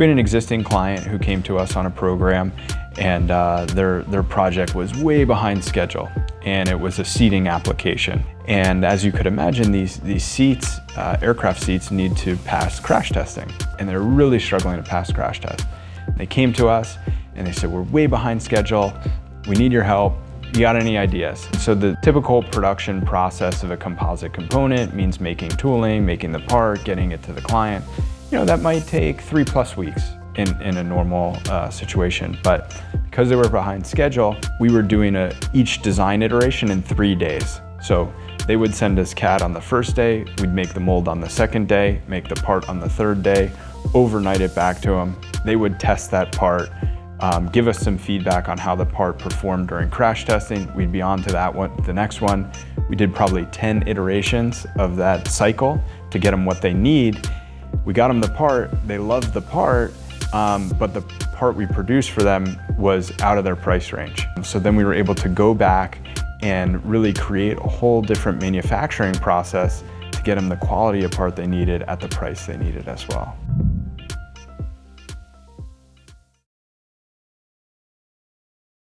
We had an existing client who came to us on a program, and their project was way behind schedule, and it was a seating application. And as you could imagine, these seats, aircraft seats, need to pass crash testing, and they're really struggling to pass crash tests. They came to us and they said, we're way behind schedule, we need your help, you got any ideas? So the typical production process of a composite component means making tooling, making the part, getting it to the client. That might take 3+ weeks in a normal situation. But because they were behind schedule, we were doing each design iteration in 3 days. So they would send us CAD on the first day, we'd make the mold on the second day, make the part on the third day, overnight it back to them. They would test that part, give us some feedback on how the part performed during crash testing. We'd be on to that one, the next one. We did probably 10 iterations of that cycle to get them what they need. We got them the part, they loved the part, but the part we produced for them was out of their price range. So then we were able to go back and really create a whole different manufacturing process to get them the quality of part they needed at the price they needed as well.